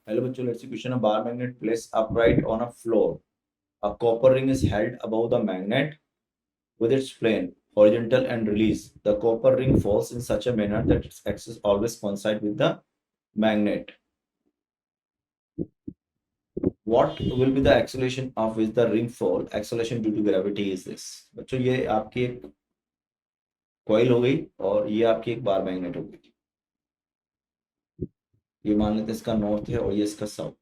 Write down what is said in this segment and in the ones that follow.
Hello bachcho, let's see question. A bar magnet placed upright on a floor. A copper ring is held above the magnet with its plane horizontal and released. The copper ring falls in such a manner that its axis always coincide with the magnet. What will be the acceleration of which the ring fall? Acceleration due to gravity is this. बच्चों ये आपकी एक coil हो गई और ये आपकी एक बार मैग्नेट हो गई. ये मान लेते हैं इसका नॉर्थ है और ये इसका साउथ.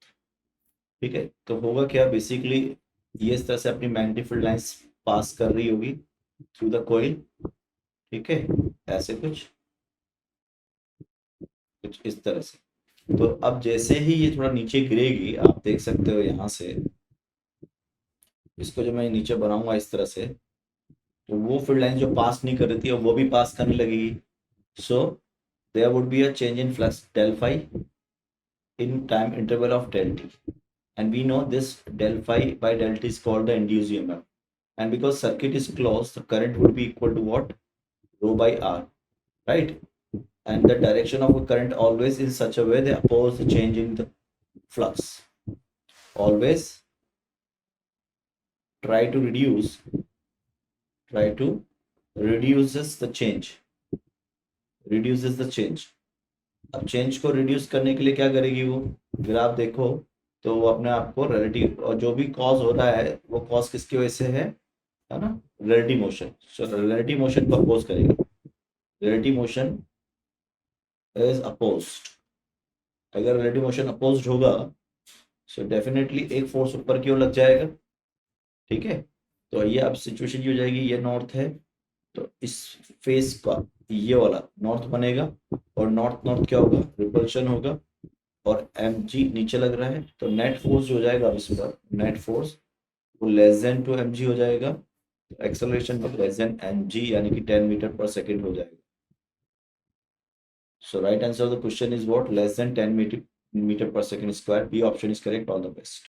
ठीक है, तो होगा क्या बेसिकली, ये इस तरह से अपनी मैग्नेटिक फील्ड लाइंस पास कर रही होगी थ्रू द कॉइल. ठीक है, ऐसे कुछ कुछ इस तरह से. तो अब जैसे ही ये थोड़ा नीचे गिरेगी, आप देख सकते हो यहाँ से, इसको जो मैं नीचे बनाऊंगा इस तरह से, तो वो फील्ड लाइन जो पास नहीं कर रही थी वो भी पास करने लगेगी. So there would be a change in flux del phi in time interval of del t, and we know this del phi by del t is called the induced EMF, and because circuit is closed the current would be equal to what, rho by r, right? And the direction of a current always in such a way they oppose the change in the flux. Always try to reduces the change, reduces the change. अब change को reduce करने के लिए क्या करेगी वो, अगर आप देखो तो वो अपने आप को रिलेटिव, और जो भी कॉज हो रहा है वो कॉज किसकी वजह से है ना, relative motion. So relative motion को अपोज करेगी. Relative motion is opposed. अगर रिलेटिव मोशन अपोज्ड होगा सो डेफिनेटली एक फोर्स ऊपर की ओर लग जाएगा. ठीक है, तो ये अब सिचुएशन ये हो जाएगी, ये नॉर्थ है तो इस फेस का ये वाला नॉर्थ बनेगा, और नॉर्थ नॉर्थ क्या होगा, रिपल्शन होगा, और एम जी नीचे लग रहा है तो नेट फोर्स जो हो जाएगा अब इस पर, नेट फोर्स वो less than two m g हो जाएगा. एक्सेलरेशन भी लेस देन एम जी यानी कि 10 मीटर पर सेकेंड हो जाएगा. So right answer of the question is what, less than 10 metre per second square. B option is correct. All the best.